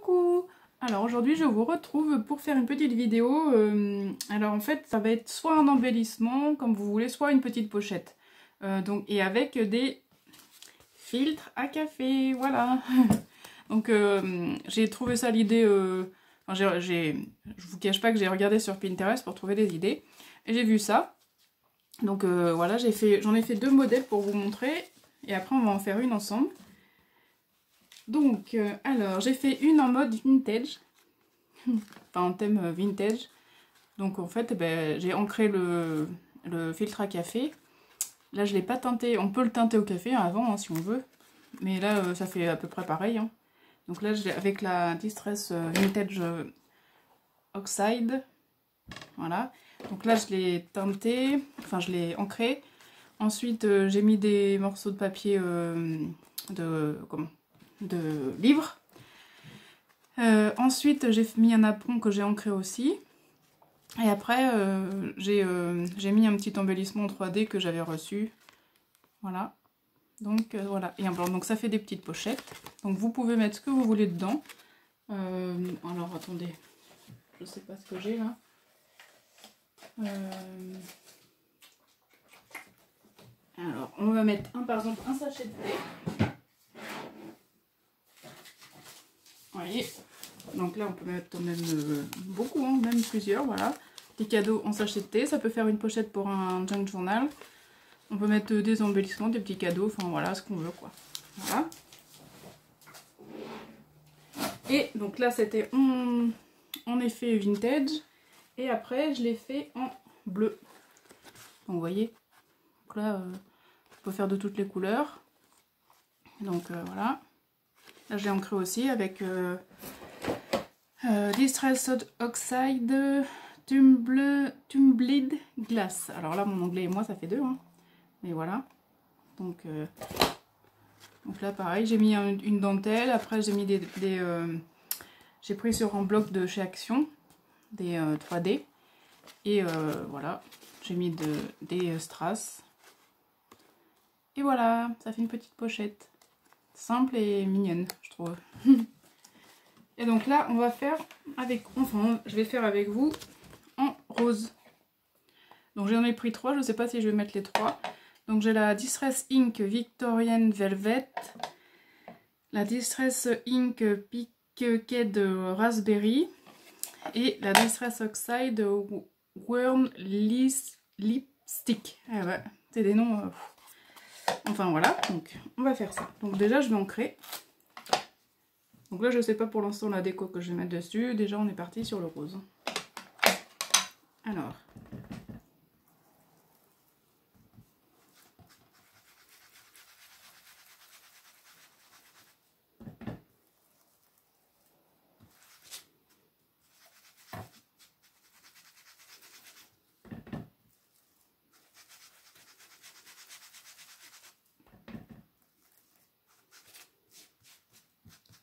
Coucou! Alors aujourd'hui je vous retrouve pour faire une petite vidéo. Alors en fait ça va être soit un embellissement comme vous voulez, soit une petite pochette. Et avec des filtres à café, voilà. Donc j'ai trouvé ça l'idée, je vous cache pas que j'ai regardé sur Pinterest pour trouver des idées. Et j'ai vu ça. Donc voilà, j'en ai fait deux modèles pour vous montrer. Et après on va en faire une ensemble. Donc, alors, j'ai fait une en mode vintage, enfin en thème vintage. Donc en fait, j'ai ancré le filtre à café. Là, je ne l'ai pas teinté, on peut le teinter au café avant, hein, si on veut. Mais là, ça fait à peu près pareil. Hein. Donc là, avec la Distress Vintage Oxide, voilà. Donc là, je l'ai teinté, enfin je l'ai ancré. Ensuite, j'ai mis des morceaux de papier de livre. Ensuite j'ai mis un apron que j'ai ancré aussi. Et après j'ai mis un petit embellissement en 3D que j'avais reçu. Voilà. Donc voilà. Et en blanc. Donc ça fait des petites pochettes. Donc vous pouvez mettre ce que vous voulez dedans. Alors attendez. Je sais pas ce que j'ai là. Alors on va mettre par exemple un sachet de thé. Vous voyez, donc là on peut mettre même beaucoup, hein, même plusieurs, voilà. Des cadeaux en sachet de thé, ça peut faire une pochette pour un junk journal. On peut mettre des embellissements, des petits cadeaux, enfin voilà, ce qu'on veut quoi. Voilà. Et donc là c'était en effet vintage. Et après je l'ai fait en bleu. Donc vous voyez, donc là on peut faire de toutes les couleurs. Donc voilà. Là je l'ai ancré aussi avec Distress Oxide Tumbled Glass. Alors là mon anglais et moi ça fait deux, hein. Mais voilà. Donc là pareil, j'ai mis une dentelle. Après j'ai mis j'ai pris sur un bloc de chez Action, des 3D. Et voilà, j'ai mis des strass. Et voilà, ça fait une petite pochette. Simple et mignonne, je trouve. Et donc là, on va faire je vais faire avec vous en rose. Donc j'en ai pris 3, je ne sais pas si je vais mettre les 3. Donc j'ai la Distress Ink Victorian Velvet, la Distress Ink Piquet de Raspberry et la Distress Oxide Worm Lipstick. Ah ouais, c'est des noms... Enfin voilà, donc on va faire ça. Donc déjà je vais ancrer. Donc là je sais pas pour l'instant la déco que je vais mettre dessus. Déjà on est parti sur le rose. Alors.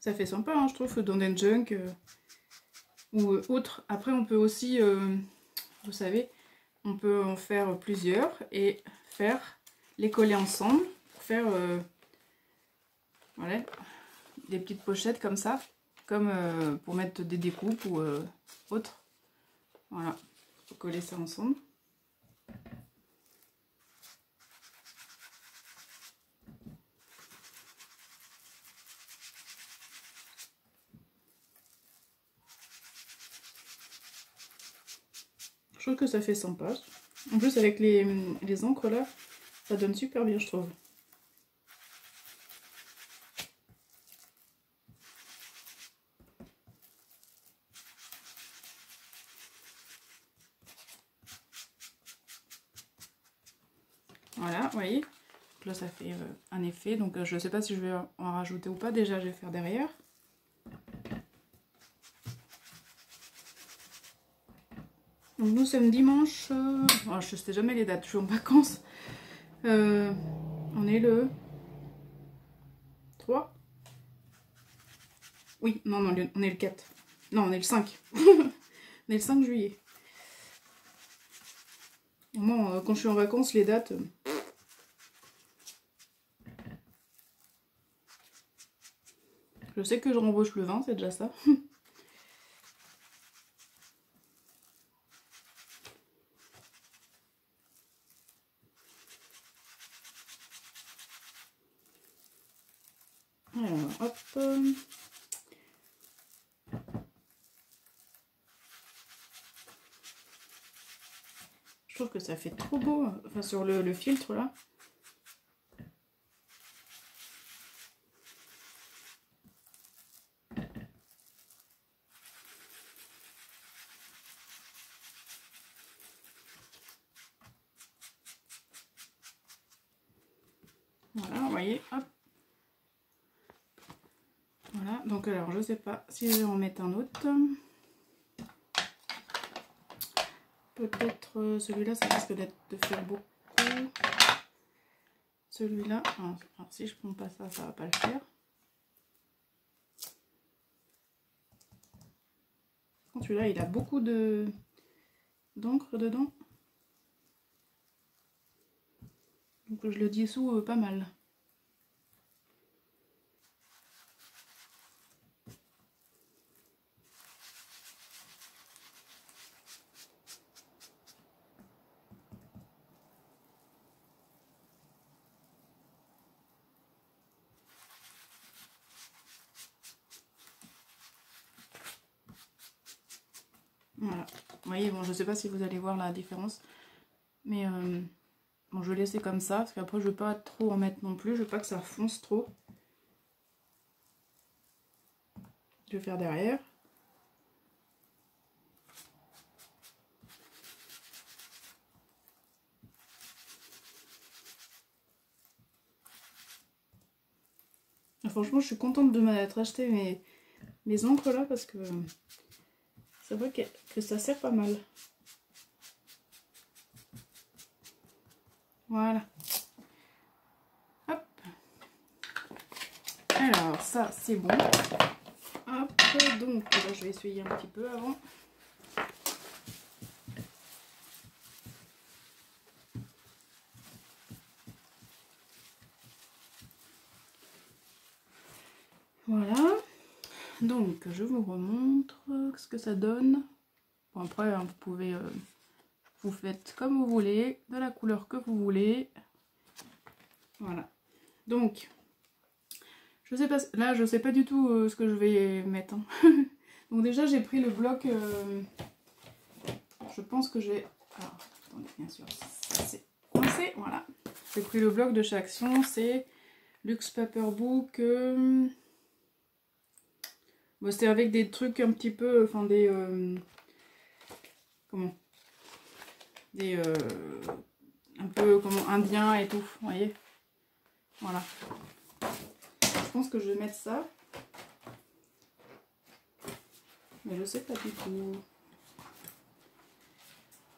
Ça fait sympa, hein, je trouve, dans des junk ou autre. Après, on peut aussi, vous savez, on peut en faire plusieurs et les coller ensemble pour faire voilà, des petites pochettes comme ça, comme pour mettre des découpes ou autre. Voilà, faut coller ça ensemble. Je trouve que ça fait sympa. En plus avec les encres là, ça donne super bien je trouve. Voilà, vous voyez. Donc là ça fait un effet. Donc je ne sais pas si je vais en rajouter ou pas. Déjà je vais faire derrière. Donc nous sommes dimanche, oh, je ne sais jamais les dates, je suis en vacances. On est le 3. Oui, non, on est le 4. Non, on est le 5. On est le 5 juillet. Moi, quand je suis en vacances, les dates... Je sais que je rembauche le vin, c'est déjà ça. Alors, hop. Je trouve que ça fait trop beau, enfin sur le filtre là. Voilà, vous voyez, hop. Voilà, donc alors je sais pas si je vais en mettre un autre. Peut-être celui-là, ça risque de faire beaucoup. Celui-là, alors si je prends pas ça, ça va pas le faire. Celui-là, il a beaucoup d'encre dedans. Donc je le dissous pas mal. Voilà. Vous voyez, bon, je sais pas si vous allez voir la différence. Mais bon, je vais laisser comme ça. Parce qu'après, je ne veux pas trop en mettre non plus. Je veux pas que ça fonce trop. Je vais faire derrière. Et franchement, je suis contente de m'être acheté mes encres là. Parce que c'est vrai que ça sert pas mal. Voilà. Hop. Alors, ça, c'est bon. Hop. Donc, là, je vais essuyer un petit peu avant. Voilà. Donc, je vous remontre ce que ça donne. Bon, après, hein, vous pouvez... vous faites comme vous voulez, de la couleur que vous voulez. Voilà. Donc, je sais pas, là je sais pas du tout ce que je vais mettre. Hein. Donc déjà j'ai pris le bloc, je pense que j'ai... Alors, attendez, bien sûr, ça c'est coincé, voilà. J'ai pris le bloc de chez Action, c'est Luxe Paperbook. Bon, c'était avec des trucs un petit peu, enfin des... comment, des... un peu comment, indiens et tout, vous voyez. Voilà. Je pense que je vais mettre ça. Mais je sais pas du tout.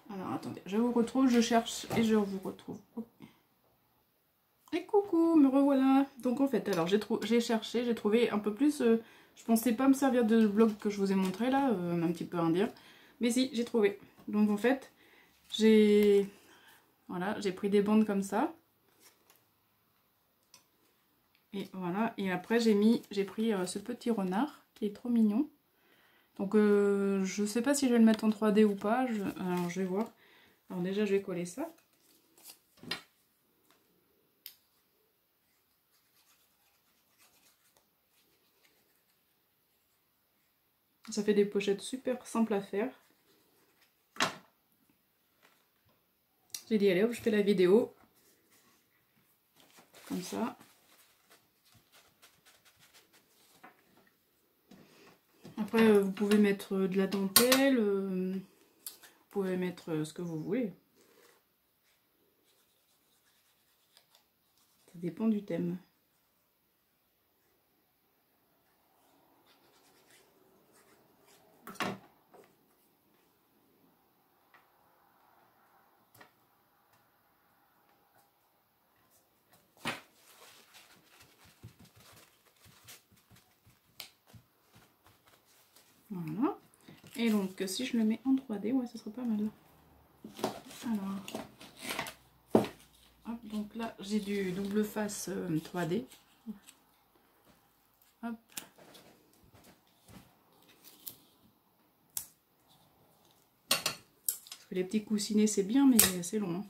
Alors attendez, je vous retrouve, je cherche et je vous retrouve. Et coucou, me revoilà. Donc en fait, alors j'ai cherché, j'ai trouvé un peu plus... je pensais pas me servir de bloc que je vous ai montré là, un petit peu indien. Mais si, j'ai trouvé. Donc en fait, j'ai... Voilà, j'ai pris des bandes comme ça. Et voilà, et après j'ai pris ce petit renard qui est trop mignon. Donc je sais pas si je vais le mettre en 3D ou pas, alors je vais voir. Alors déjà je vais coller ça. Ça fait des pochettes super simples à faire. J'ai dit allez hop, je fais la vidéo. Comme ça. Après vous pouvez mettre de la dentelle, vous pouvez mettre ce que vous voulez. Ça dépend du thème. Voilà. Et donc si je le mets en 3D, ouais, ça serait pas mal. Alors, hop, donc là j'ai du double face 3D. Hop. que les petits coussinets c'est bien, mais c'est long. Hein.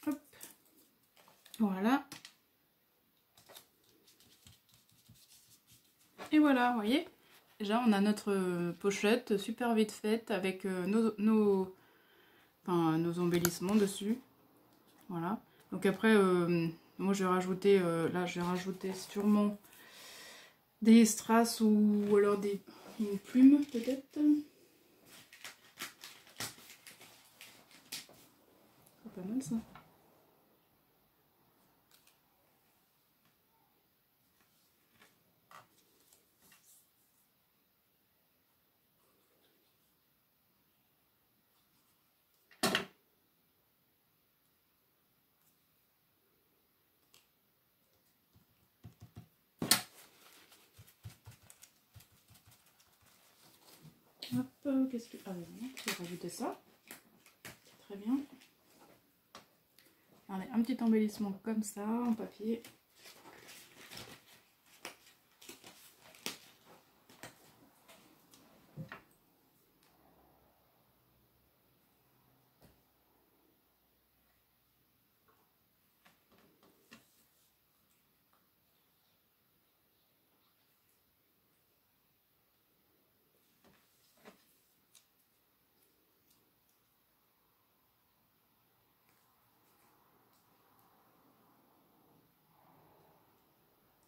Hop. Voilà. Et voilà, vous voyez, déjà on a notre pochette super vite faite avec nos embellissements dessus. Voilà. Donc après, moi je vais rajouter, là je vais rajouter sûrement des strass ou alors une plume peut-être. C'est pas mal ça. Hop, qu'est-ce que... Ah oui, je vais rajouter ça. Très bien. Allez, un petit embellissement comme ça, en papier.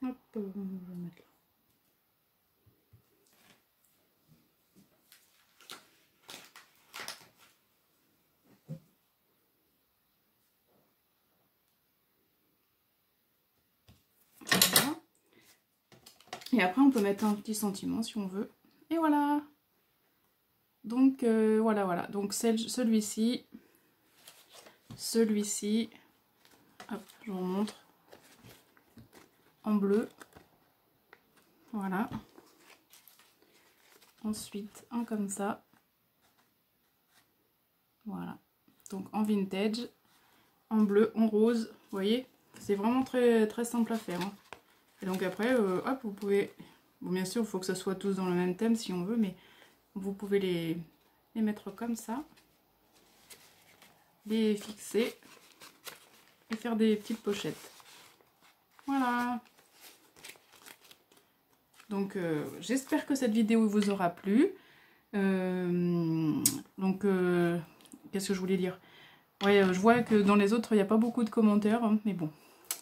Hop, je vais le mettre là. Voilà. Et après on peut mettre un petit sentiment si on veut. Et voilà. Donc voilà. Donc celui-ci, hop, je vous montre. En bleu. Voilà. Ensuite, un comme ça. Voilà. Donc en vintage, en bleu, en rose. Vous voyez, c'est vraiment très, très simple à faire. Hein. Et donc après, hop, vous pouvez... Bon, bien sûr, il faut que ce soit tous dans le même thème si on veut, mais vous pouvez les mettre comme ça. Les fixer. Et faire des petites pochettes. Voilà. Donc j'espère que cette vidéo vous aura plu. Donc qu'est-ce que je voulais dire? Ouais, je vois que dans les autres il n'y a pas beaucoup de commentaires, hein, mais bon,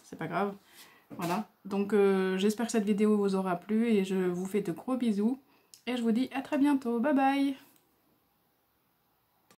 c'est pas grave. Voilà, donc j'espère que cette vidéo vous aura plu et je vous fais de gros bisous. Et je vous dis à très bientôt, bye bye!